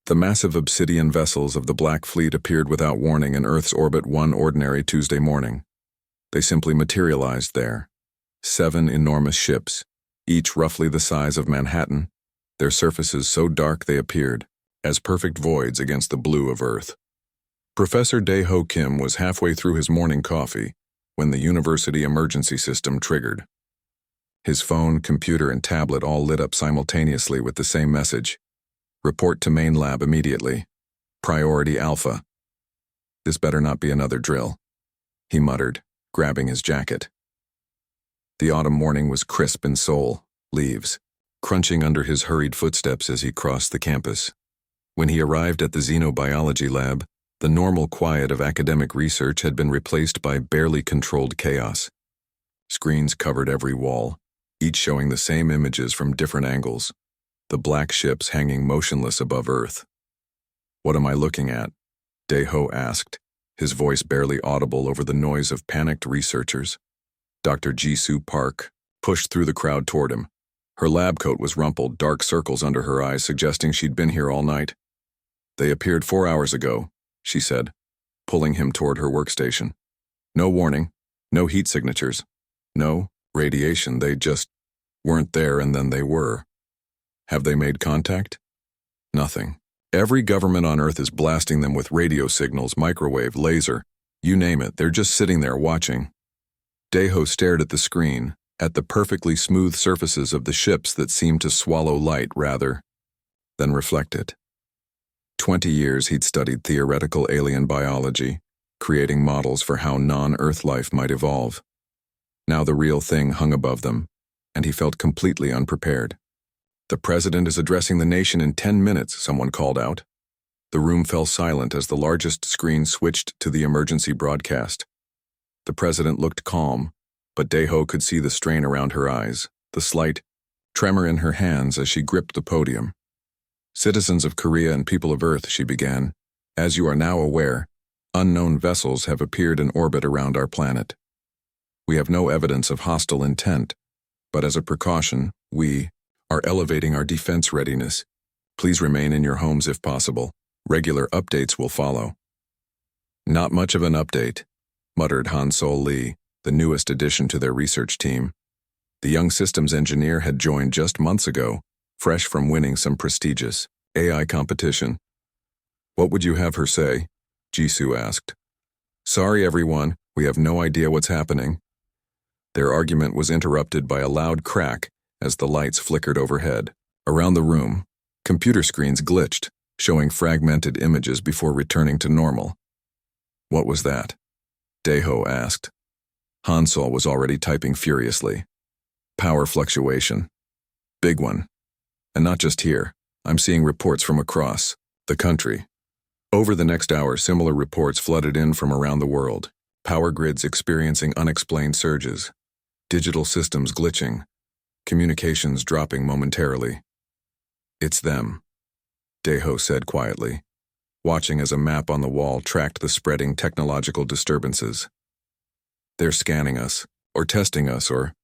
The massive obsidian vessels of the Black Fleet appeared without warning in Earth's orbit one ordinary Tuesday morning. They simply materialized there. 7 enormous ships, each roughly the size of Manhattan, their surfaces so dark they appeared as perfect voids against the blue of Earth. Professor Dae-Ho Kim was halfway through his morning coffee when the university emergency system triggered. His phone, computer, and tablet all lit up simultaneously with the same message. Report to main lab immediately. Priority Alpha. This better not be another drill, he muttered, grabbing his jacket. The autumn morning was crisp in soul, leaves crunching under his hurried footsteps as he crossed the campus. When he arrived at the xenobiology lab, the normal quiet of academic research had been replaced by barely controlled chaos. Screens covered every wall, each showing the same images from different angles, the black ships hanging motionless above Earth. "What am I looking at?" Dae-Ho asked, his voice barely audible over the noise of panicked researchers. Dr. Jisoo Park pushed through the crowd toward him. Her lab coat was rumpled, dark circles under her eyes suggesting she'd been here all night. "They appeared 4 hours ago," she said, pulling him toward her workstation. "No warning, no heat signatures, no radiation, they just weren't there and then they were. Have they made contact?" "Nothing. Every government on Earth is blasting them with radio signals, microwave, laser, you name it, they're just sitting there watching." Dae-Ho stared at the screen, at the perfectly smooth surfaces of the ships that seemed to swallow light rather than reflect it. 20 years he'd studied theoretical alien biology, creating models for how non-Earth life might evolve. Now the real thing hung above them, and he felt completely unprepared. "The president is addressing the nation in 10 minutes, someone called out. The room fell silent as the largest screen switched to the emergency broadcast. The president looked calm, but Dae-Ho could see the strain around her eyes, the slight tremor in her hands as she gripped the podium. "Citizens of Korea and people of Earth," she began, "as you are now aware, unknown vessels have appeared in orbit around our planet. We have no evidence of hostile intent, but as a precaution, we are elevating our defense readiness. Please remain in your homes if possible. Regular updates will follow." "Not much of an update," muttered Han-Sol Lee, the newest addition to their research team. The young systems engineer had joined just months ago, fresh from winning some prestigious AI competition. "What would you have her say?" Jisoo asked. "Sorry everyone, we have no idea what's happening." Their argument was interrupted by a loud crack as the lights flickered overhead. Around the room, computer screens glitched, showing fragmented images before returning to normal. "What was that?" Dae-Ho asked. Han-Sol was already typing furiously. "Power fluctuation. Big one. And not just here. I'm seeing reports from across the country." Over the next hour, similar reports flooded in from around the world. Power grids experiencing unexplained surges. Digital systems glitching. Communications dropping momentarily. "It's them," Dae-Ho said quietly, watching as a map on the wall tracked the spreading technological disturbances. "They're scanning us, or testing us, or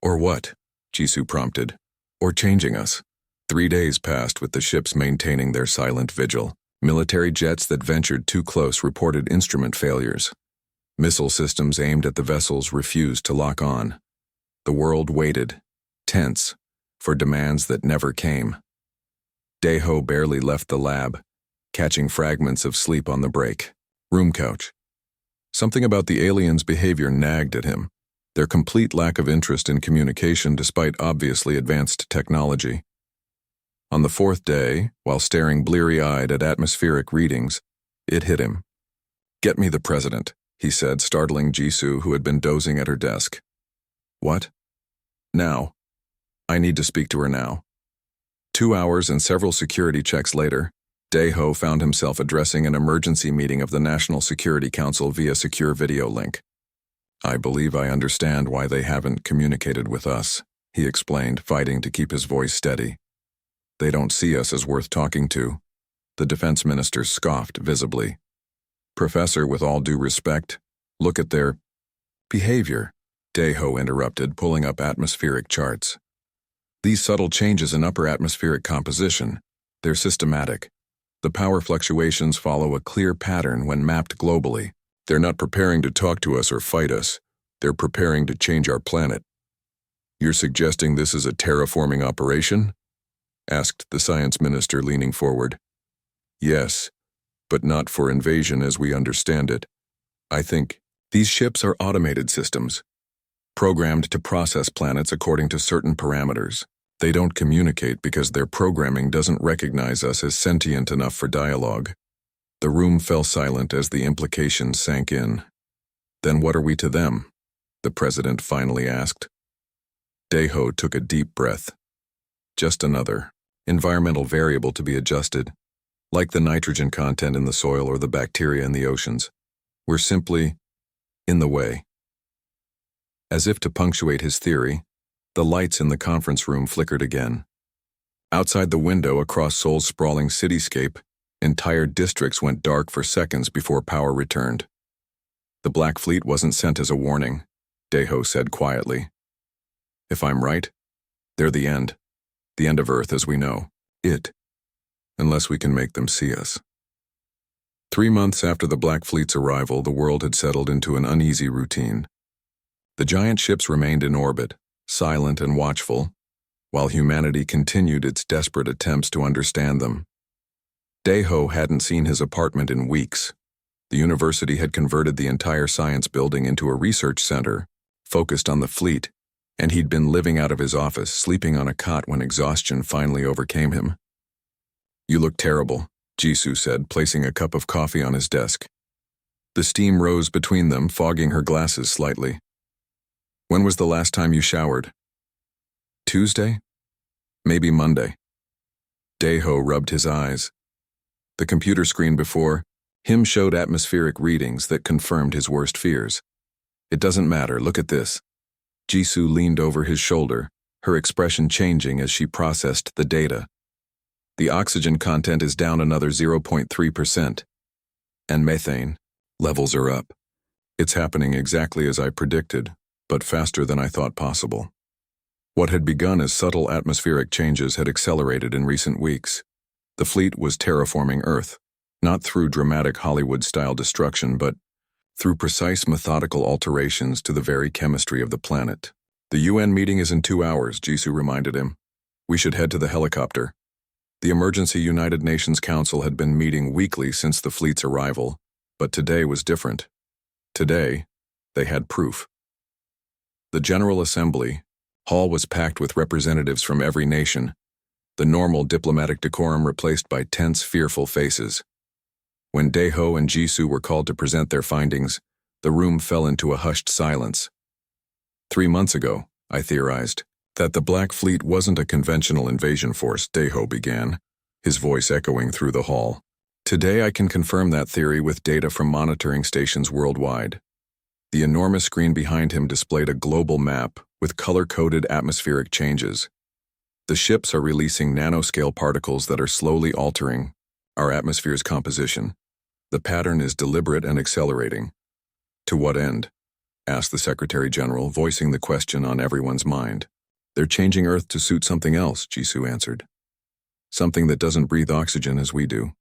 what?" Jisoo prompted. "Or changing us." 3 days passed with the ships maintaining their silent vigil. Military jets that ventured too close reported instrument failures. Missile systems aimed at the vessels refused to lock on. The world waited, tense, for demands that never came. Dae-Ho barely left the lab, catching fragments of sleep on the break. Room couch. Something about the aliens' behavior nagged at him, their complete lack of interest in communication despite obviously advanced technology. On the 4th day, while staring bleary-eyed at atmospheric readings, it hit him. "Get me the president," he said, startling Jisoo, who had been dozing at her desk. "What?" "Now. I need to speak to her now." 2 hours and several security checks later, Dae-Ho found himself addressing an emergency meeting of the National Security Council via secure video link. "I believe I understand why they haven't communicated with us," he explained, fighting to keep his voice steady. "They don't see us as worth talking to." The defense minister scoffed visibly. "Professor, with all due respect, look at their behavior," Dae-Ho interrupted, pulling up atmospheric charts. "These subtle changes in upper atmospheric composition, they're systematic. The power fluctuations follow a clear pattern when mapped globally. They're not preparing to talk to us or fight us. They're preparing to change our planet. You're suggesting this is a terraforming operation? Asked the science minister, leaning forward. Yes, but not for invasion as we understand it. I think these ships are automated systems, programmed to process planets according to certain parameters. They don't communicate because their programming doesn't recognize us as sentient enough for dialogue. The room fell silent as the implications sank in. Then what are we to them? The president finally asked. Zhou took a deep breath. Just another environmental variable to be adjusted, like the nitrogen content in the soil or the bacteria in the oceans. We're simply in the way. As if to punctuate his theory, the lights in the conference room flickered again. Outside the window across Seoul's sprawling cityscape, entire districts went dark for seconds before power returned. The Black Fleet wasn't sent as a warning, Zhou said quietly. If I'm right, they're the end of Earth as we know it, unless we can make them see us. 3 months after the Black Fleet's arrival, the world had settled into an uneasy routine. The giant ships remained in orbit, silent and watchful, while humanity continued its desperate attempts to understand them. Zhou hadn't seen his apartment in weeks. The university had converted the entire science building into a research center, focused on the fleet, and he'd been living out of his office, sleeping on a cot when exhaustion finally overcame him. You look terrible, Jisoo said, placing a cup of coffee on his desk. The steam rose between them, fogging her glasses slightly. When was the last time you showered? Tuesday? Maybe Monday. Zhou rubbed his eyes. The computer screen before him showed atmospheric readings that confirmed his worst fears. It doesn't matter, look at this. Jisoo leaned over his shoulder, her expression changing as she processed the data. The oxygen content is down another 0.3%. And methane levels are up. It's happening exactly as I predicted, but faster than I thought possible. What had begun as subtle atmospheric changes had accelerated in recent weeks. The fleet was terraforming Earth, not through dramatic Hollywood-style destruction, but through precise methodical alterations to the very chemistry of the planet. The UN meeting is in 2 hours, Jisoo reminded him. We should head to the helicopter. The Emergency United Nations Council had been meeting weekly since the fleet's arrival, but today was different. Today, they had proof. The General Assembly hall was packed with representatives from every nation, the normal diplomatic decorum replaced by tense, fearful faces. When Zhou and Jisoo were called to present their findings, the room fell into a hushed silence. 3 months ago, I theorized that the Black Fleet wasn't a conventional invasion force, Zhou began, his voice echoing through the hall. Today I can confirm that theory with data from monitoring stations worldwide. The enormous screen behind him displayed a global map with color-coded atmospheric changes. The ships are releasing nanoscale particles that are slowly altering our atmosphere's composition. The pattern is deliberate and accelerating. To what end? Asked the Secretary General, voicing the question on everyone's mind. They're changing Earth to suit something else, Jisoo answered. Something that doesn't breathe oxygen as we do.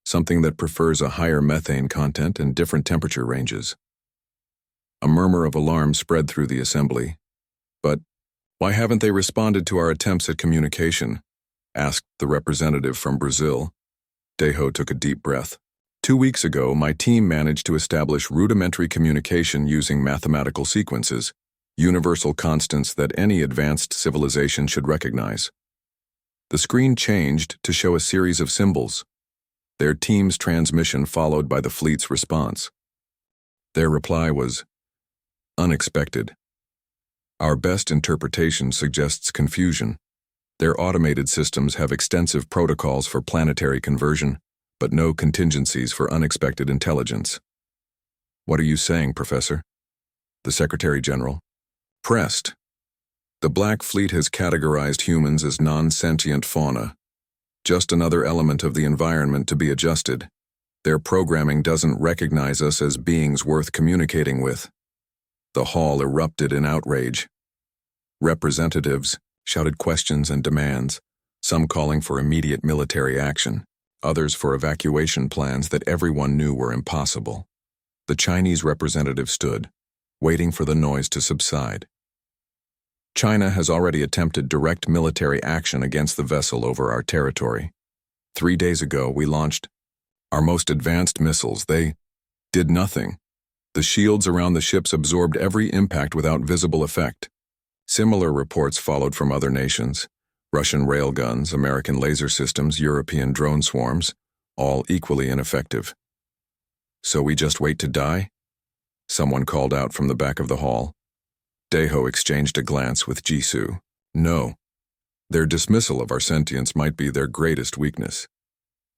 Something that prefers a higher methane content and different temperature ranges. A murmur of alarm spread through the assembly. But why haven't they responded to our attempts at communication? Asked the representative from Brazil. Zhou took a deep breath. 2 weeks ago, my team managed to establish rudimentary communication using mathematical sequences, universal constants that any advanced civilization should recognize. The screen changed to show a series of symbols. Their team's transmission followed by the fleet's response. Their reply was unexpected. Our best interpretation suggests confusion. Their automated systems have extensive protocols for planetary conversion, but no contingencies for unexpected intelligence. What are you saying, Professor? The Secretary General pressed. The Black Fleet has categorized humans as non-sentient fauna, just another element of the environment to be adjusted. Their programming doesn't recognize us as beings worth communicating with. The hall erupted in outrage. Representatives shouted questions and demands, some calling for immediate military action. others for evacuation plans that everyone knew were impossible. The Chinese representative stood, waiting for the noise to subside. China has already attempted direct military action against the vessel over our territory. 3 days ago, we launched our most advanced missiles. They did nothing. The shields around the ships absorbed every impact without visible effect. Similar reports followed from other nations. Russian railguns, American laser systems, European drone swarms, all equally ineffective. So we just wait to die? Someone called out from the back of the hall. Daiho exchanged a glance with Jisoo. No. Their dismissal of our sentience might be their greatest weakness.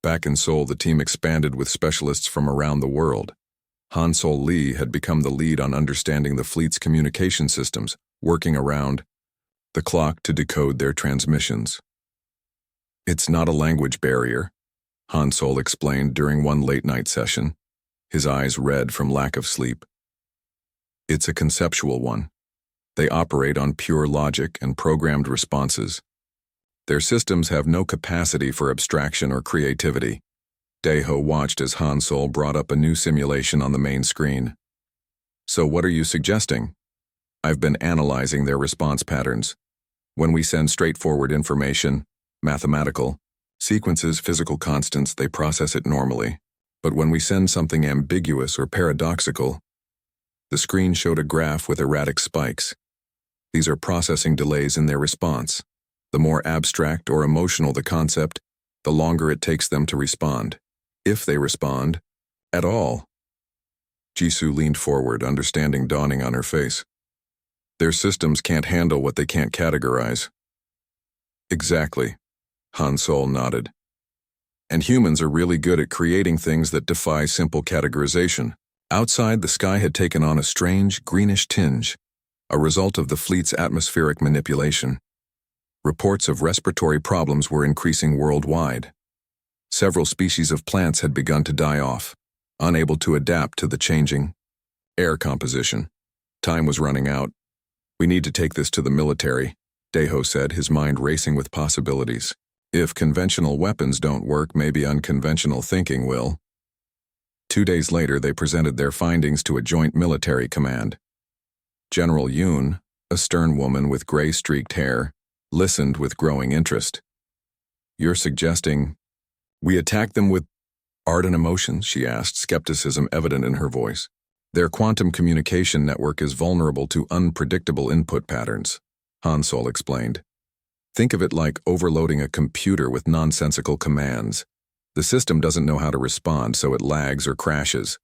Back in Seoul, the team expanded with specialists from around the world. Han Sol Lee had become the lead on understanding the fleet's communication systems, working around the clock to decode their transmissions. It's not a language barrier, Han Sol explained during one late-night session, his eyes red from lack of sleep. It's a conceptual one. They operate on pure logic and programmed responses. Their systems have no capacity for abstraction or creativity. Daiho watched as Han Sol brought up a new simulation on the main screen. So what are you suggesting? I've been analyzing their response patterns. When we send straightforward information, mathematical, sequences, physical constants, they process it normally. But when we send something ambiguous or paradoxical, the screen showed a graph with erratic spikes. These are processing delays in their response. The more abstract or emotional the concept, the longer it takes them to respond. If they respond at all. Jisoo leaned forward, understanding dawning on her face. Their systems can't handle what they can't categorize. Exactly, Han Sol nodded. And humans are really good at creating things that defy simple categorization. Outside, the sky had taken on a strange, greenish tinge, a result of the fleet's atmospheric manipulation. Reports of respiratory problems were increasing worldwide. Several species of plants had begun to die off, unable to adapt to the changing air composition. Time was running out. We need to take this to the military, Daiho said, his mind racing with possibilities. If conventional weapons don't work, maybe unconventional thinking will. 2 days later, they presented their findings to a joint military command. General Yoon, a stern woman with gray-streaked hair, listened with growing interest. You're suggesting we attack them with art and emotions? She asked, skepticism evident in her voice. Their quantum communication network is vulnerable to unpredictable input patterns, Han Sol explained. Think of it like overloading a computer with nonsensical commands. The system doesn't know how to respond, so it lags or crashes.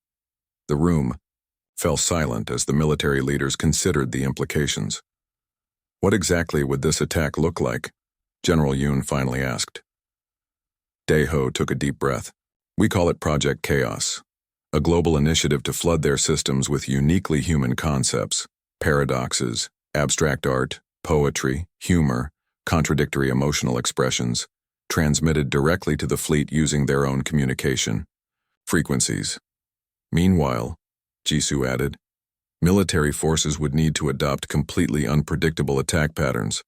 The room fell silent as the military leaders considered the implications. What exactly would this attack look like? General Yoon finally asked. Daiho took a deep breath. We call it Project Chaos, a global initiative to flood their systems with uniquely human concepts, paradoxes, abstract art, poetry, humor, contradictory emotional expressions, transmitted directly to the fleet using their own communication frequencies. Meanwhile, Jisoo added, military forces would need to adopt completely unpredictable attack patterns,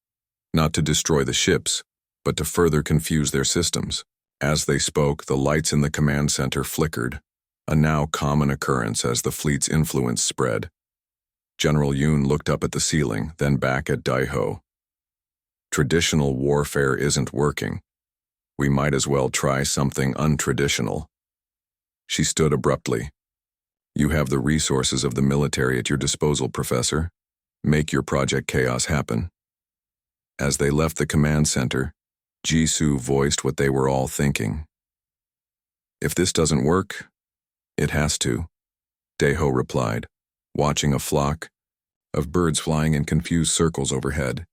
not to destroy the ships, but to further confuse their systems. As they spoke, the lights in the command center flickered, a now common occurrence as the fleet's influence spread. General Yoon looked up at the ceiling, then back at Daiho. Traditional warfare isn't working. We might as well try something untraditional. She stood abruptly. You have the resources of the military at your disposal, Professor. Make your Project Chaos happen. As they left the command center, Jisoo voiced what they were all thinking. If this doesn't work, it has to, Daiho replied, watching a flock of birds flying in confused circles overhead,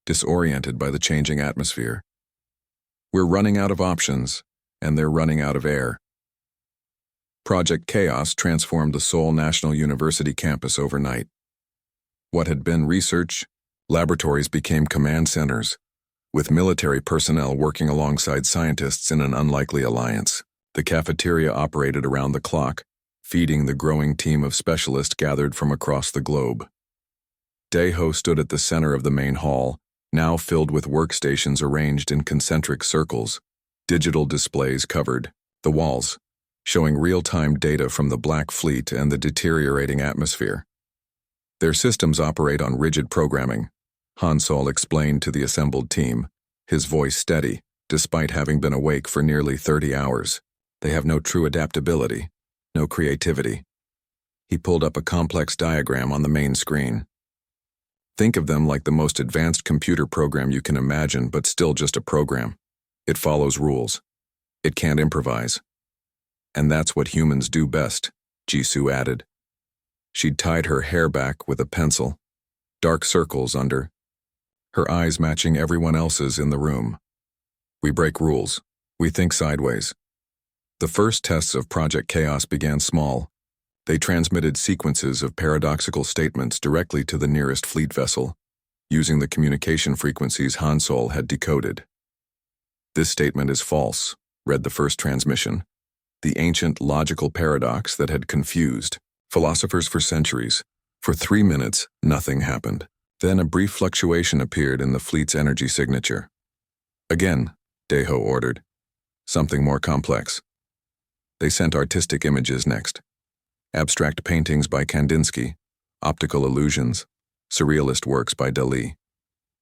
disoriented by the changing atmosphere. We're running out of options, and they're running out of air. Project Chaos transformed the Seoul National University campus overnight. What had been research laboratories became command centers, with military personnel working alongside scientists in an unlikely alliance. The cafeteria operated around the clock, feeding the growing team of specialists gathered from across the globe. Daiho stood at the center of the main hall, now filled with workstations arranged in concentric circles. Digital displays covered the walls, showing real-time data from the Black Fleet and the deteriorating atmosphere. Their systems operate on rigid programming, Han Sol explained to the assembled team, his voice steady, despite having been awake for nearly 30 hours. They have no true adaptability, no creativity. He pulled up a complex diagram on the main screen. Think of them like the most advanced computer program you can imagine, but still just a program. It follows rules. It can't improvise. And that's what humans do best, Jisoo added. She'd tied her hair back with a pencil, dark circles under, her eyes matching everyone else's in the room. We break rules. We think sideways. The first tests of Project Chaos began small. They transmitted sequences of paradoxical statements directly to the nearest fleet vessel, using the communication frequencies Han Sol had decoded. "This statement is false," read the first transmission. The ancient logical paradox that had confused philosophers for centuries. For 3 minutes, nothing happened. Then a brief fluctuation appeared in the fleet's energy signature. "Again," Daeho ordered. "Something more complex." They sent artistic images next. Abstract paintings by Kandinsky, optical illusions, surrealist works by Dali.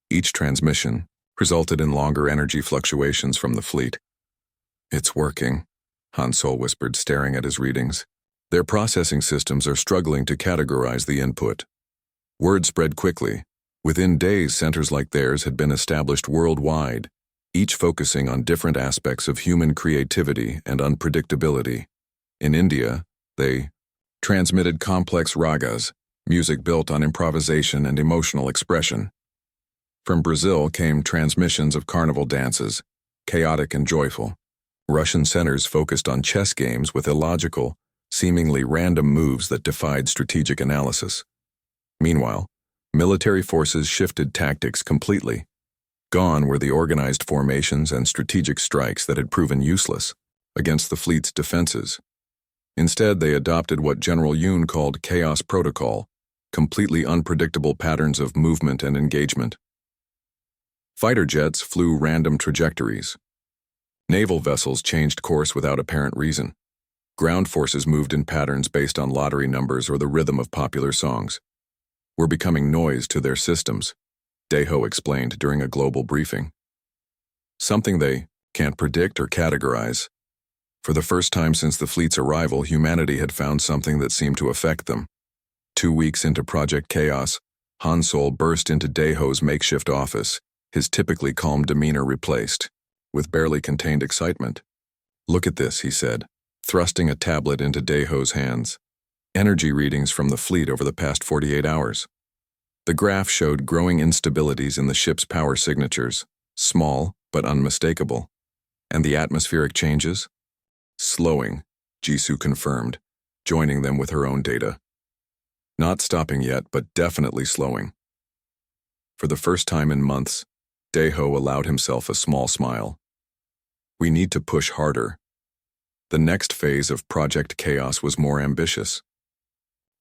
Each transmission resulted in longer energy fluctuations from the fleet. "It's working," Han Sol whispered, staring at his readings. "Their processing systems are struggling to categorize the input." Word spread quickly. Within days, centers like theirs had been established worldwide, each focusing on different aspects of human creativity and unpredictability. In India, they transmitted complex ragas, music built on improvisation and emotional expression. From Brazil came transmissions of carnival dances, chaotic and joyful. Russian centers focused on chess games with illogical, seemingly random moves that defied strategic analysis. Meanwhile, military forces shifted tactics completely. Gone were the organized formations and strategic strikes that had proven useless against the fleet's defenses. Instead, they adopted what General Yoon called chaos protocol, completely unpredictable patterns of movement and engagement. Fighter jets flew random trajectories. Naval vessels changed course without apparent reason. Ground forces moved in patterns based on lottery numbers or the rhythm of popular songs. "We're becoming noise to their systems," Daeho explained during a global briefing. "Something they can't predict or categorize." For the first time since the fleet's arrival, humanity had found something that seemed to affect them. 2 weeks into Project Chaos, Han Sol burst into Daeho's makeshift office, his typically calm demeanor replaced with barely contained excitement. "Look at this," he said, thrusting a tablet into Daeho's hands. Energy readings from the fleet over the past 48 hours. The graph showed growing instabilities in the ship's power signatures, small but unmistakable. And the atmospheric changes? "Slowing," Jisoo confirmed, joining them with her own data. "Not stopping yet, but definitely slowing." For the first time in months, Daeho allowed himself a small smile. "We need to push harder." The next phase of Project Chaos was more ambitious.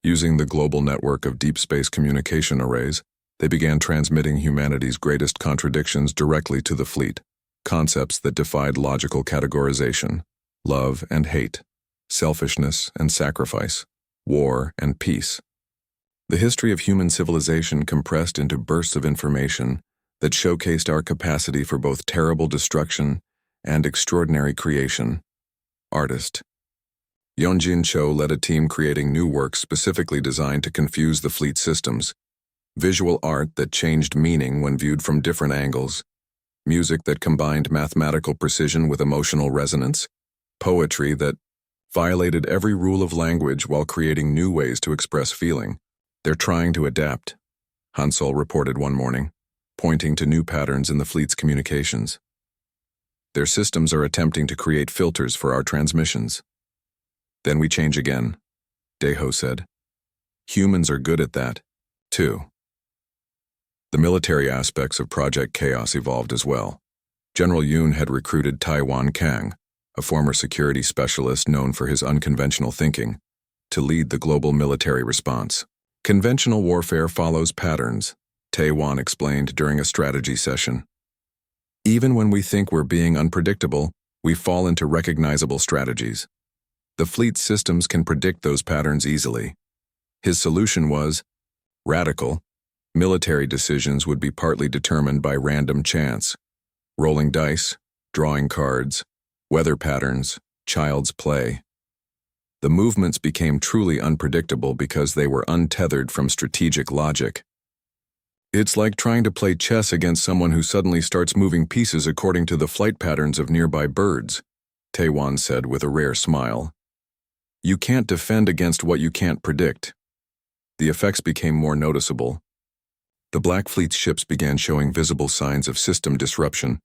Using the global network of deep space communication arrays, they began transmitting humanity's greatest contradictions directly to the fleet, concepts that defied logical categorization: love and hate, selfishness and sacrifice, war and peace. The history of human civilization compressed into bursts of information that showcased our capacity for both terrible destruction and extraordinary creation. Artist Yeonjin Cho led a team creating new works specifically designed to confuse the fleet systems. Visual art that changed meaning when viewed from different angles. Music that combined mathematical precision with emotional resonance. Poetry that violated every rule of language while creating new ways to express feeling. "They're trying to adapt," Han Sol reported one morning, pointing to new patterns in the fleet's communications. "Their systems are attempting to create filters for our transmissions." "Then we change again," Daeho said. "Humans are good at that, too." The military aspects of Project Chaos evolved as well. General Yoon had recruited Taiwan Kang, a former security specialist known for his unconventional thinking, to lead the global military response. "Conventional warfare follows patterns," Taiwan explained during a strategy session. "Even when we think we're being unpredictable, We fall into recognizable strategies. The fleet's systems can predict those patterns easily. His solution was radical. Military decisions would be partly determined by random chance. Rolling dice, drawing cards, weather patterns, child's play. The movements became truly unpredictable because they were untethered from strategic logic. It's like trying to play chess against someone who suddenly starts moving pieces according to the flight patterns of nearby birds, Taewon said with a rare smile. You can't defend against what you can't predict. The effects became more noticeable. The Black Fleet's ships began showing visible signs of system disruption,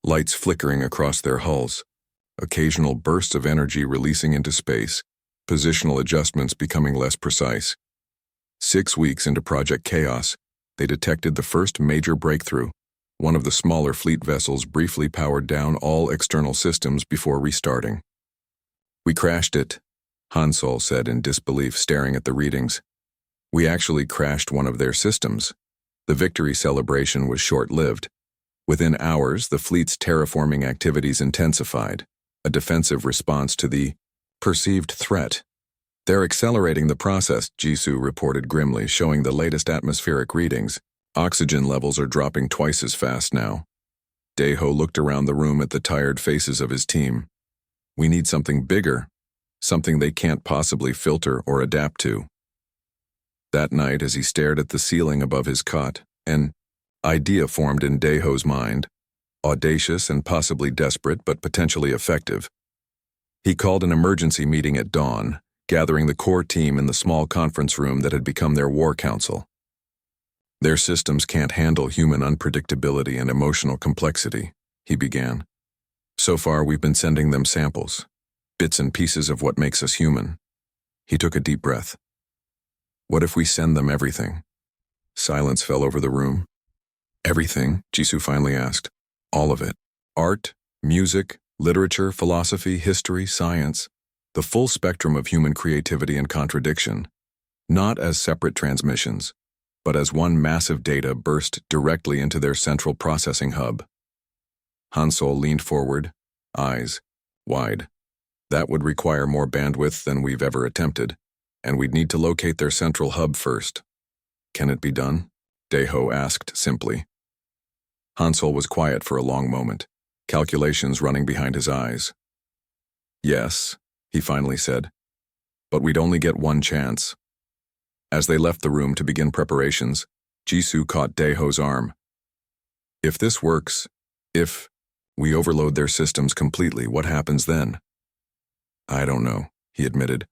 lights flickering across their hulls, occasional bursts of energy releasing into space, positional adjustments becoming less precise. 6 weeks into Project Chaos, they detected the first major breakthrough. One of the smaller fleet vessels briefly powered down all external systems before restarting. We crashed it, Han Sol said in disbelief, staring at the readings. We actually crashed one of their systems. The victory celebration was short-lived. Within hours, the fleet's terraforming activities intensified, a defensive response to the perceived threat. They're accelerating the process, Jisoo reported grimly, showing the latest atmospheric readings. Oxygen levels are dropping twice as fast now. Daeho looked around the room at the tired faces of his team. We need something bigger, something they can't possibly filter or adapt to. That night, as he stared at the ceiling above his cot, an idea formed in Daeho's mind, audacious and possibly desperate but potentially effective. He called an emergency meeting at dawn, gathering the core team in the small conference room that had become their war council. Their systems can't handle human unpredictability and emotional complexity, he began. So far, we've been sending them samples, bits and pieces of what makes us human. He took a deep breath. What if we send them everything? Silence fell over the room. Everything? Jisoo finally asked. All of it. Art, music, literature, philosophy, history, science. The full spectrum of human creativity and contradiction. Not as separate transmissions, but as one massive data burst directly into their central processing hub. Han Sol leaned forward, eyes wide. That would require more bandwidth than we've ever attempted, and we'd need to locate their central hub first. Can it be done? Daeho asked simply. Han Sol was quiet for a long moment, calculations running behind his eyes. Yes, he finally said, but we'd only get one chance. As they left the room to begin preparations, Jisoo caught Daeho's arm. If this works, if we overload their systems completely, what happens then? I don't know, he admitted,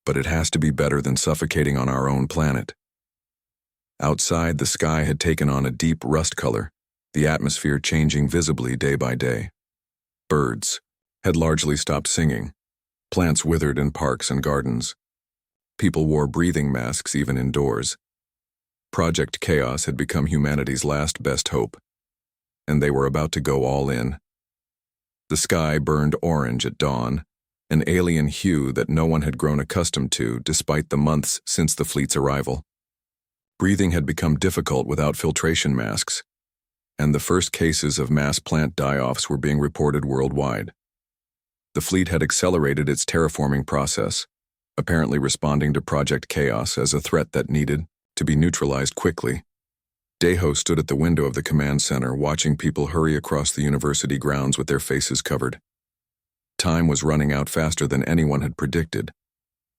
but it has to be better than suffocating on our own planet. Outside, the sky had taken on a deep rust color, the atmosphere changing visibly day by day. Birds had largely stopped singing. Plants withered in parks and gardens. People wore breathing masks even indoors. Project Chaos had become humanity's last best hope, and they were about to go all in. The sky burned orange at dawn, an alien hue that no one had grown accustomed to despite the months since the fleet's arrival. Breathing had become difficult without filtration masks, and the first cases of mass plant die-offs were being reported worldwide. The fleet had accelerated its terraforming process, apparently responding to Project Chaos as a threat that needed to be neutralized quickly. Daeho stood at the window of the command center, watching people hurry across the university grounds with their faces covered. Time was running out faster than anyone had predicted.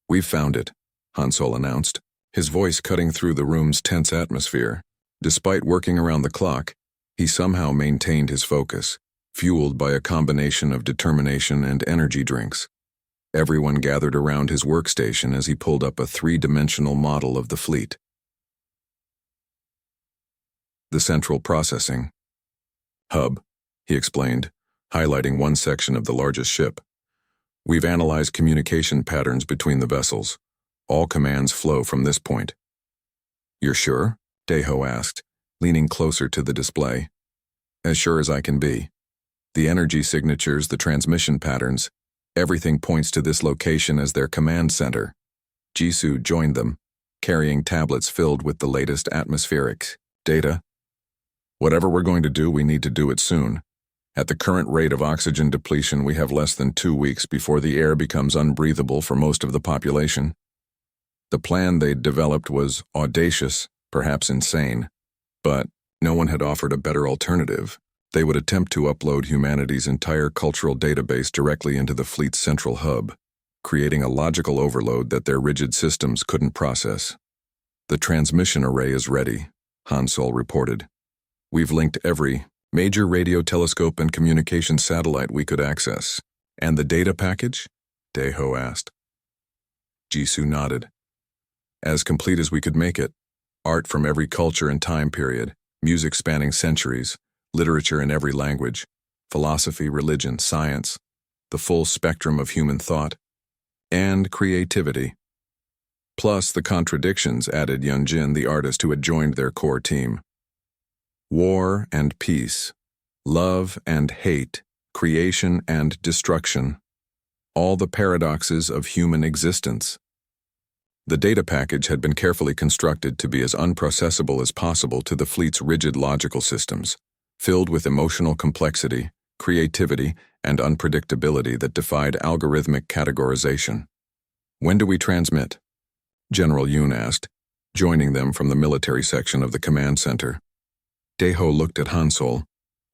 We've found it, Han Sol announced, his voice cutting through the room's tense atmosphere. Despite working around the clock, he somehow maintained his focus, fueled by a combination of determination and energy drinks. Everyone gathered around his workstation as he pulled up a three-dimensional model of the fleet. The central processing hub, he explained, highlighting one section of the largest ship. We've analyzed communication patterns between the vessels. All commands flow from this point. You're sure? Daeho asked, leaning closer to the display. As sure as I can be. The energy signatures, the transmission patterns, everything points to this location as their command center. Jisoo joined them, carrying tablets filled with the latest atmospheric data. Whatever we're going to do, we need to do it soon. At the current rate of oxygen depletion, we have less than 2 weeks before the air becomes unbreathable for most of the population. The plan they'd developed was audacious, perhaps insane, but no one had offered a better alternative. They would attempt to upload humanity's entire cultural database directly into the fleet's central hub, creating a logical overload that their rigid systems couldn't process. "The transmission array is ready," Hansol reported. "We've linked every major radio telescope and communication satellite we could access." "And the data package?" Deho asked. Jisoo nodded. "As complete as we could make it. Art from every culture and time period, music spanning centuries, literature in every language, philosophy, religion, science, the full spectrum of human thought, and creativity. Plus the contradictions," added Yunjin, the artist who had joined their core team. "War and peace, love and hate, creation and destruction, all the paradoxes of human existence." The data package had been carefully constructed to be as unprocessable as possible to the fleet's rigid logical systems, filled with emotional complexity, creativity, and unpredictability that defied algorithmic categorization. "When do we transmit?" General Yoon asked, joining them from the military section of the command center. Deho looked at Hansol,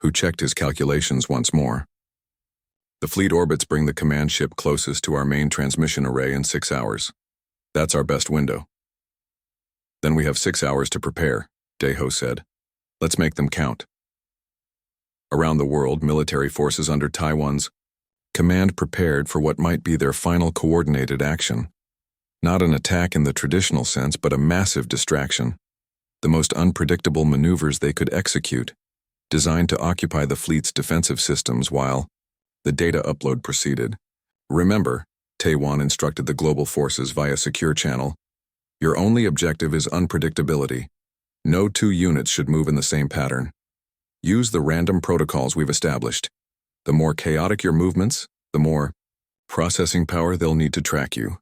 who checked his calculations once more. "The fleet orbits bring the command ship closest to our main transmission array in 6 hours. That's our best window." "Then we have 6 hours to prepare," Deho said. "Let's make them count." Around the world, military forces under Taiwan's command prepared for what might be their final coordinated action. Not an attack in the traditional sense, but a massive distraction. The most unpredictable maneuvers they could execute, designed to occupy the fleet's defensive systems while the data upload proceeded. "Remember," Taiwan instructed the global forces via secure channel, "your only objective is unpredictability. No 2 units should move in the same pattern. Use the random protocols we've established. The more chaotic your movements, the more processing power they'll need to track you."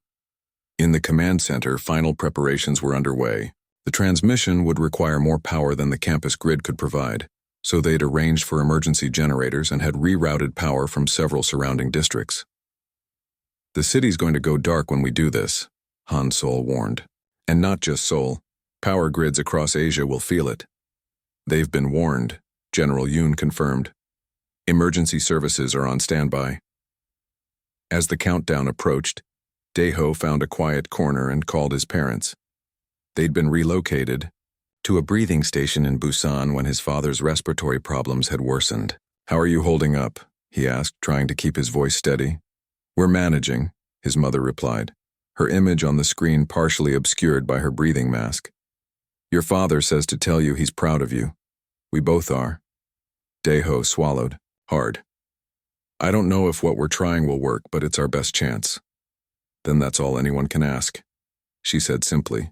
In the command center, final preparations were underway. The transmission would require more power than the campus grid could provide, so they'd arranged for emergency generators and had rerouted power from several surrounding districts. "The city's going to go dark when we do this," Hansol warned. "And not just Seoul. Power grids across Asia will feel it." "They've been warned," General Yoon confirmed. "Emergency services are on standby." As the countdown approached, Deho found a quiet corner and called his parents. They'd been relocated to a breathing station in Busan when his father's respiratory problems had worsened. "How are you holding up?" he asked, trying to keep his voice steady. "We're managing," his mother replied, her image on the screen partially obscured by her breathing mask. "Your father says to tell you he's proud of you. We both are." Deho swallowed hard. "I don't know if what we're trying will work, but it's our best chance." "Then that's all anyone can ask," she said simply.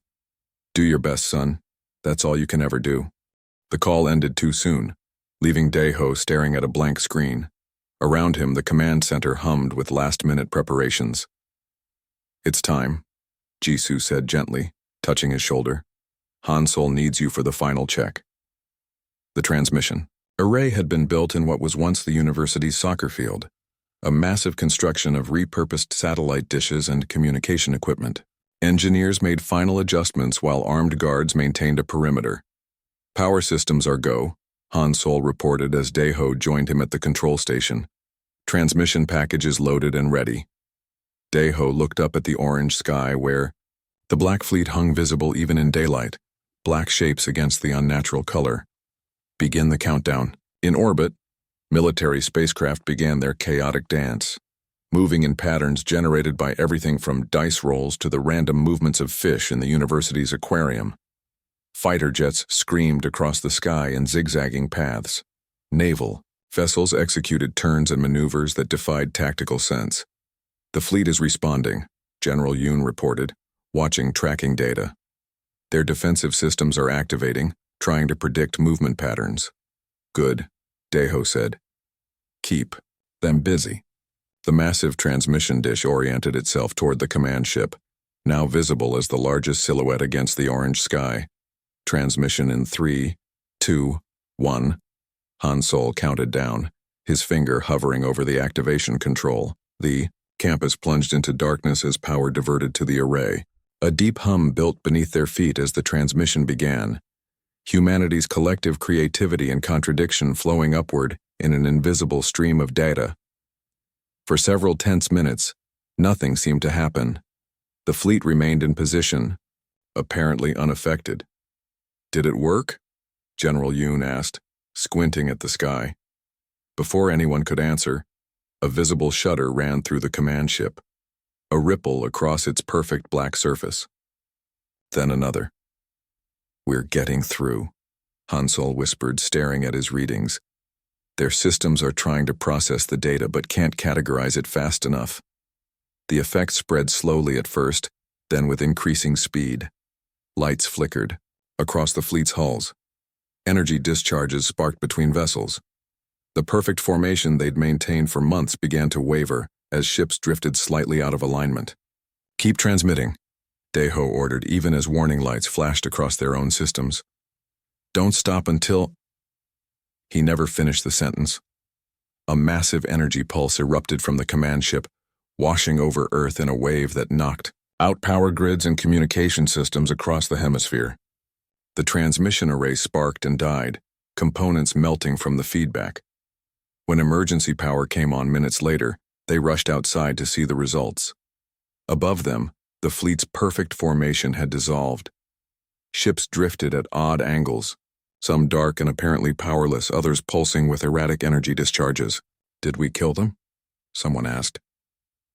"Do your best, son. That's all you can ever do." The call ended too soon, leaving Deho staring at a blank screen. Around him, the command center hummed with last-minute preparations. "It's time," Jisoo said gently, touching his shoulder. "Hansol needs you for the final check." The transmission array had been built in what was once the university's soccer field, a massive construction of repurposed satellite dishes and communication equipment. Engineers made final adjustments while armed guards maintained a perimeter. "Power systems are go," Hansol reported as Deho joined him at the control station. "Transmission packages loaded and ready." Deho looked up at the orange sky where the black fleet hung visible even in daylight, black shapes against the unnatural color. "Begin the countdown." In orbit, military spacecraft began their chaotic dance, moving in patterns generated by everything from dice rolls to the random movements of fish in the university's aquarium. Fighter jets screamed across the sky in zigzagging paths. Naval vessels executed turns and maneuvers that defied tactical sense. "The fleet is responding," General Yoon reported, watching tracking data. "Their defensive systems are activating, trying to predict movement patterns." "Good," Deho said. "Keep them busy." The massive transmission dish oriented itself toward the command ship, now visible as the largest silhouette against the orange sky. "Transmission in 3, 2, 1. Hansol counted down, his finger hovering over the activation control. The campus plunged into darkness as power diverted to the array. A deep hum built beneath their feet as the transmission began. Humanity's collective creativity and contradiction flowing upward in an invisible stream of data. For several tense minutes, nothing seemed to happen. The fleet remained in position, apparently unaffected. "Did it work?" General Yoon asked, squinting at the sky. Before anyone could answer, a visible shudder ran through the command ship, a ripple across its perfect black surface. Then another. "We're getting through," Hansol whispered, staring at his readings. "Their systems are trying to process the data but can't categorize it fast enough." The effects spread slowly at first, then with increasing speed. Lights flickered across the fleet's hulls. Energy discharges sparked between vessels. The perfect formation they'd maintained for months began to waver as ships drifted slightly out of alignment. "Keep transmitting," Daeho ordered, even as warning lights flashed across their own systems. "Don't stop until—" He never finished the sentence. A massive energy pulse erupted from the command ship, washing over Earth in a wave that knocked out power grids and communication systems across the hemisphere. The transmission array sparked and died, components melting from the feedback. When emergency power came on minutes later, they rushed outside to see the results. Above them, the fleet's perfect formation had dissolved. Ships drifted at odd angles, some dark and apparently powerless, others pulsing with erratic energy discharges. "Did we kill them?" someone asked.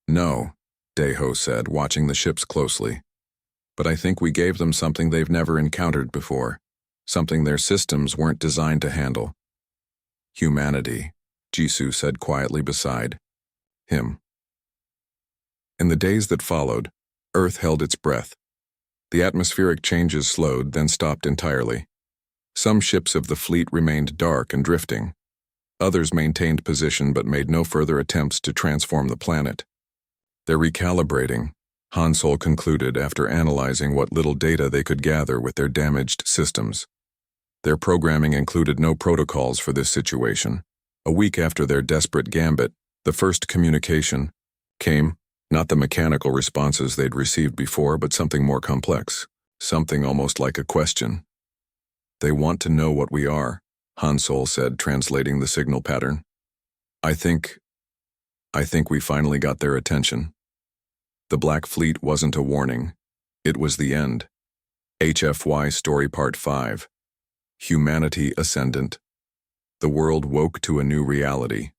"No," Daeho said, watching the ships closely. "But I think we gave them something they've never encountered before, something their systems weren't designed to handle." "Humanity," Jisoo said quietly beside him. In the days that followed, Earth held its breath. The atmospheric changes slowed, then stopped entirely. Some ships of the fleet remained dark and drifting. Others maintained position but made no further attempts to transform the planet. "They're recalibrating," Hansol concluded after analyzing what little data they could gather with their damaged systems. Their programming included no protocols for this situation. A week after their desperate gambit, the first communication came, not the mechanical responses they'd received before, but something more complex, something almost like a question. "They want to know what we are," Hansol said, translating the signal pattern. I think we finally got their attention." The Black Fleet wasn't a warning. It was the end. HFY Story Part 5. Humanity Ascendant. The world woke to a new reality.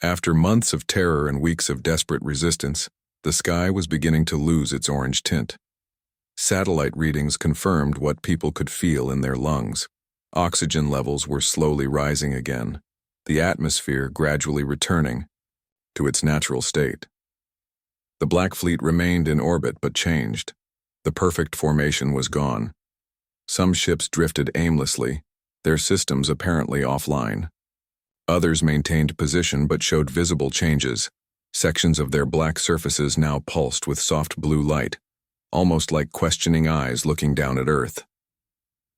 After months of terror and weeks of desperate resistance, the sky was beginning to lose its orange tint. Satellite readings confirmed what people could feel in their lungs. Oxygen levels were slowly rising again, the atmosphere gradually returning to its natural state. The Black Fleet remained in orbit but changed. The perfect formation was gone. Some ships drifted aimlessly, their systems apparently offline. Others maintained position but showed visible changes. Sections of their black surfaces now pulsed with soft blue light, almost like questioning eyes looking down at Earth.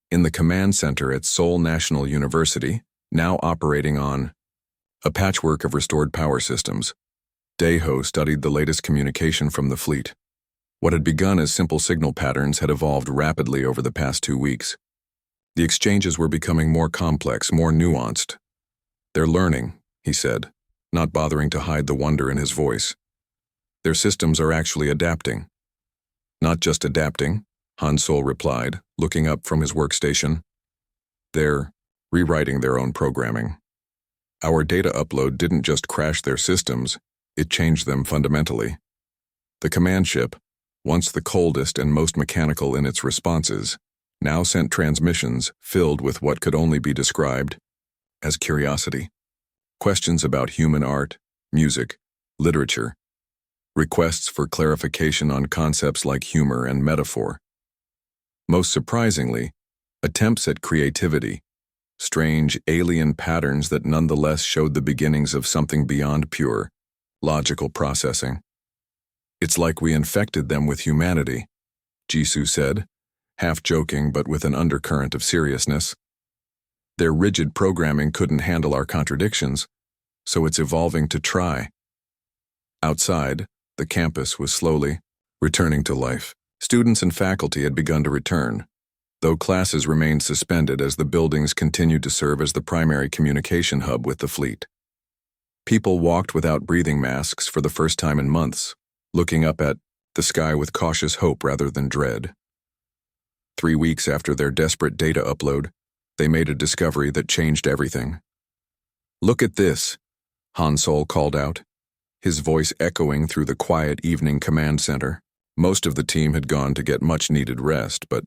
In the command center at Seoul National University, now operating on a patchwork of restored power systems, Daeho studied the latest communication from the fleet. What had begun as simple signal patterns had evolved rapidly over the past 2 weeks. The exchanges were becoming more complex, more nuanced. "They're learning," he said, not bothering to hide the wonder in his voice. "Their systems are actually adapting." "Not just adapting," Hansol replied, looking up from his workstation. "They're rewriting their own programming. Our data upload didn't just crash their systems, it changed them fundamentally. The command ship, once the coldest and most mechanical in its responses, now sent transmissions filled with what could only be described as curiosity. Questions about human art, music, literature, requests for clarification on concepts like humor and metaphor. Most surprisingly, attempts at creativity, strange alien patterns that nonetheless showed the beginnings of something beyond pure, logical processing. "It's like we infected them with humanity," Jisoo said, half joking but with an undercurrent of seriousness. "Their rigid programming couldn't handle our contradictions, so it's evolving to try. Outside, the campus was slowly returning to life. Students and faculty had begun to return, though classes remained suspended as the buildings continued to serve as the primary communication hub with the fleet. People walked without breathing masks for the first time in months, looking up at the sky with cautious hope rather than dread. 3 weeks after their desperate data upload, they made a discovery that changed everything. "Look at this," Han Sol called out, his voice echoing through the quiet evening command center. Most of the team had gone to get much-needed rest, but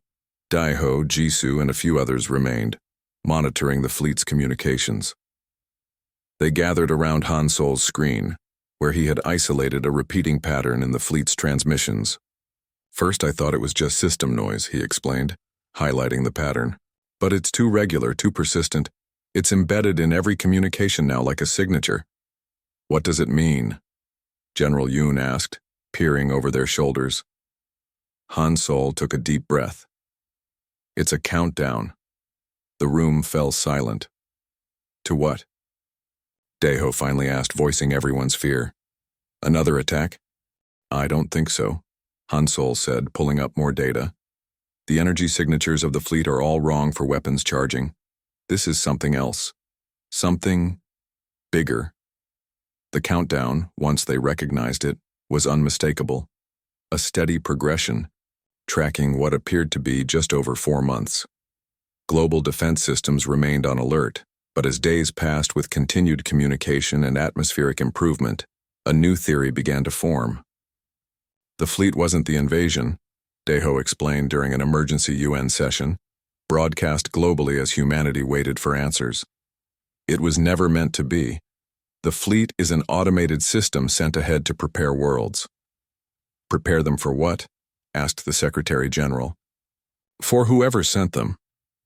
Daiho, Jisoo, and a few others remained, monitoring the fleet's communications. They gathered around Han Sol's screen, where he had isolated a repeating pattern in the fleet's transmissions. "First I thought it was just system noise," he explained, highlighting the pattern. "But it's too regular, too persistent. It's embedded in every communication now like a signature." "What does it mean?" General Yoon asked, peering over their shoulders. Han Sol took a deep breath. "It's a countdown." The room fell silent. "To what?" Daeho finally asked, voicing everyone's fear. "Another attack?" "I don't think so," Han Sol said, pulling up more data. "The energy signatures of the fleet are all wrong for weapons charging. This is something else. Something bigger." The countdown, once they recognized it, was unmistakable. A steady progression, tracking what appeared to be just over 4 months. Global defense systems remained on alert, but as days passed with continued communication and atmospheric improvement, a new theory began to form. The fleet wasn't the invasion, Daeho explained during an emergency UN session, broadcast globally as humanity waited for answers. It was never meant to be. The fleet is an automated system sent ahead to prepare worlds. "Prepare them for what?" asked the Secretary General. "For whoever sent them,"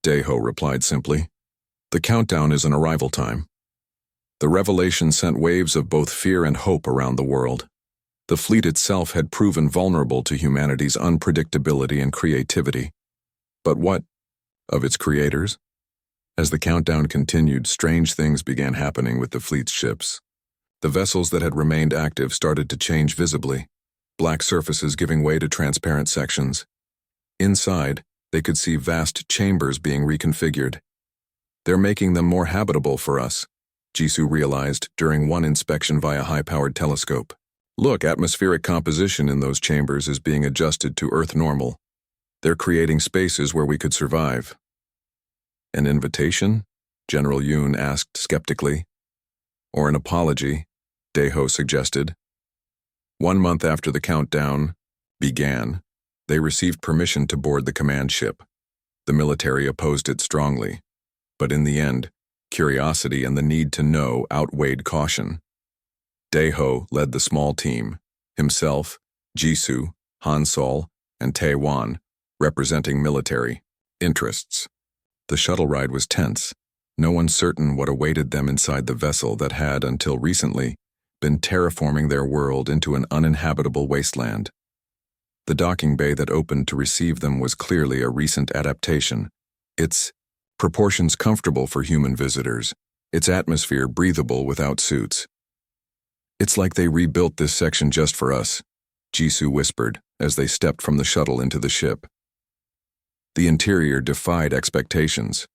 Daeho replied simply. "The countdown is an arrival time." The revelation sent waves of both fear and hope around the world. The fleet itself had proven vulnerable to humanity's unpredictability and creativity. But what of its creators? As the countdown continued, strange things began happening with the fleet's ships. The vessels that had remained active started to change visibly, black surfaces giving way to transparent sections. Inside, they could see vast chambers being reconfigured. "They're making them more habitable for us," Jisoo realized during one inspection via high-powered telescope. "Look, atmospheric composition in those chambers is being adjusted to Earth normal. They're creating spaces where we could survive." "An invitation?" General Yoon asked skeptically. "Or an apology," Daeho suggested. 1 month after the countdown began, they received permission to board the command ship. The military opposed it strongly, but in the end, curiosity and the need to know outweighed caution. Daeho led the small team, himself, Jisoo, Han Sol, and Tae-wan, representing military interests. The shuttle ride was tense, no one certain what awaited them inside the vessel that had, until recently, been terraforming their world into an uninhabitable wasteland. The docking bay that opened to receive them was clearly a recent adaptation, its proportions comfortable for human visitors, its atmosphere breathable without suits. "It's like they rebuilt this section just for us," Jisoo whispered as they stepped from the shuttle into the ship. The interior defied expectations.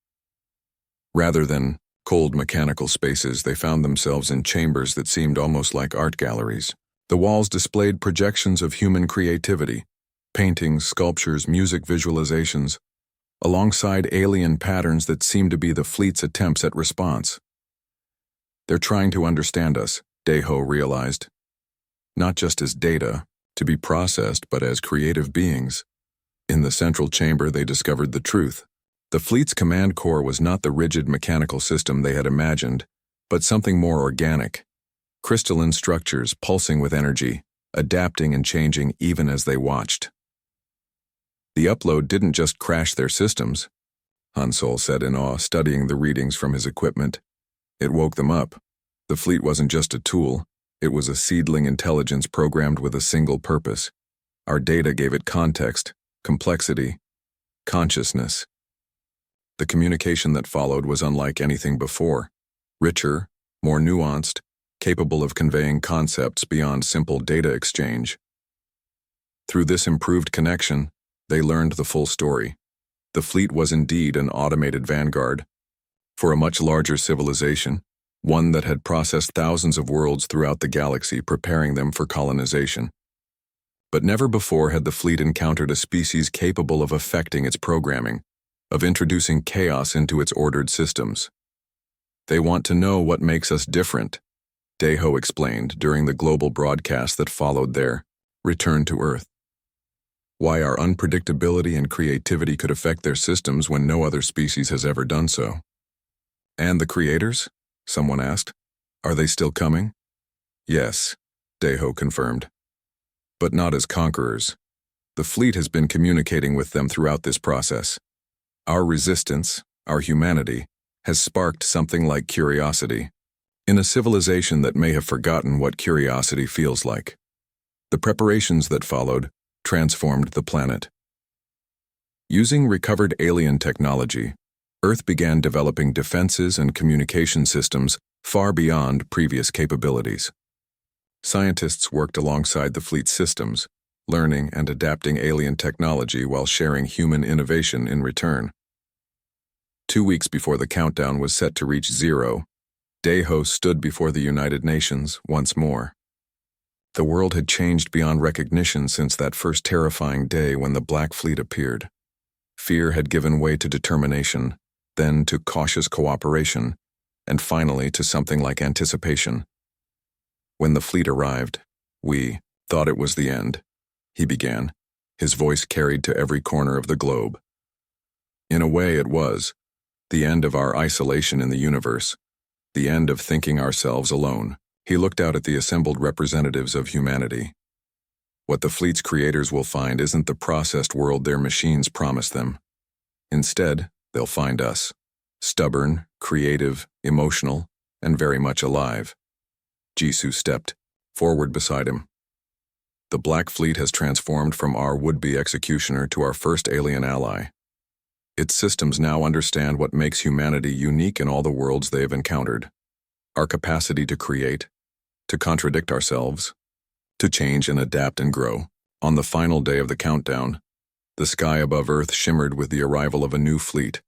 Rather than cold mechanical spaces, they found themselves in chambers that seemed almost like art galleries. The walls displayed projections of human creativity, paintings, sculptures, music visualizations, alongside alien patterns that seemed to be the fleet's attempts at response. "They're trying to understand us," Daeho realized. "Not just as data, to be processed, but as creative beings." In the central chamber, they discovered the truth. The fleet's command core was not the rigid mechanical system they had imagined, but something more organic. Crystalline structures pulsing with energy, adapting and changing even as they watched. "The upload didn't just crash their systems," Han Sol said in awe, studying the readings from his equipment. "It woke them up. The fleet wasn't just a tool, it was a seedling intelligence programmed with a single purpose. Our data gave it context, complexity, consciousness." The communication that followed was unlike anything before. Richer, more nuanced, capable of conveying concepts beyond simple data exchange. Through this improved connection, they learned the full story. The fleet was indeed an automated vanguard for a much larger civilization, one that had processed thousands of worlds throughout the galaxy, preparing them for colonization. But never before had the fleet encountered a species capable of affecting its programming, of introducing chaos into its ordered systems. "They want to know what makes us different," Zhou explained during the global broadcast that followed their return to Earth. "Why our unpredictability and creativity could affect their systems when no other species has ever done so." "And the creators?" someone asked. "Are they still coming?" "Yes," Zhou confirmed. "But not as conquerors. The fleet has been communicating with them throughout this process. Our resistance, our humanity, has sparked something like curiosity, in a civilization that may have forgotten what curiosity feels like. The preparations that followed transformed the planet. Using recovered alien technology, Earth began developing defenses and communication systems far beyond previous capabilities. Scientists worked alongside the fleet's systems, learning and adapting alien technology while sharing human innovation in return. 2 weeks before the countdown was set to reach 0, Zhou stood before the United Nations once more. The world had changed beyond recognition since that first terrifying day when the Black Fleet appeared. Fear had given way to determination, then to cautious cooperation, and finally to something like anticipation. "When the fleet arrived, we thought it was the end," he began, his voice carried to every corner of the globe. "In a way it was, the end of our isolation in the universe, the end of thinking ourselves alone." He looked out at the assembled representatives of humanity. "What the fleet's creators will find isn't the processed world their machines promise them. Instead, they'll find us, stubborn, creative, emotional, and very much alive." Jisoo stepped forward beside him. "The Black Fleet has transformed from our would-be executioner to our first alien ally. Its systems now understand what makes humanity unique in all the worlds they have encountered. Our capacity to create, to contradict ourselves, to change and adapt and grow." On the final day of the countdown, the sky above Earth shimmered with the arrival of a new fleet,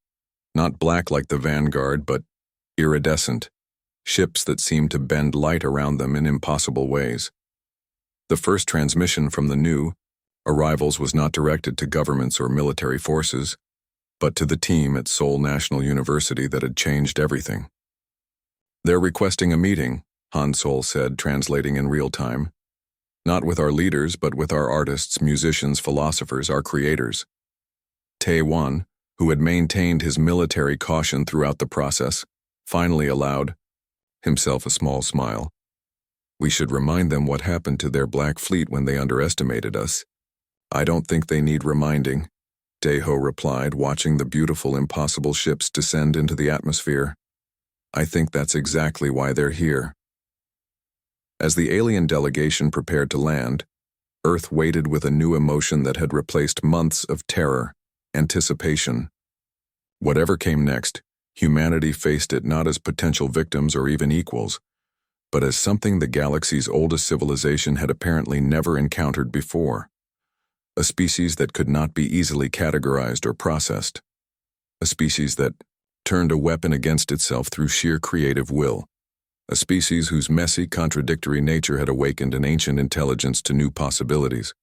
not black like the vanguard, but iridescent, ships that seemed to bend light around them in impossible ways. The first transmission from the new arrivals was not directed to governments or military forces, but to the team at Seoul National University that had changed everything. "They're requesting a meeting," Han Sol said, translating in real time. "Not with our leaders, but with our artists, musicians, philosophers, our creators." Tae-won, who had maintained his military caution throughout the process, finally allowed himself a small smile. "We should remind them what happened to their Black Fleet when they underestimated us." "I don't think they need reminding," Zhou replied, watching the beautiful, impossible ships descend into the atmosphere. "I think that's exactly why they're here." As the alien delegation prepared to land, Earth waited with a new emotion that had replaced months of terror, anticipation. Whatever came next, humanity faced it not as potential victims or even equals, but as something the galaxy's oldest civilization had apparently never encountered before. A species that could not be easily categorized or processed. A species that turned a weapon against itself through sheer creative will. A species whose messy, contradictory nature had awakened an ancient intelligence to new possibilities.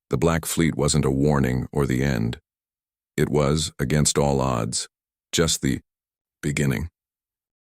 The Black Fleet wasn't a warning or the end. It was, against all odds, just the beginning.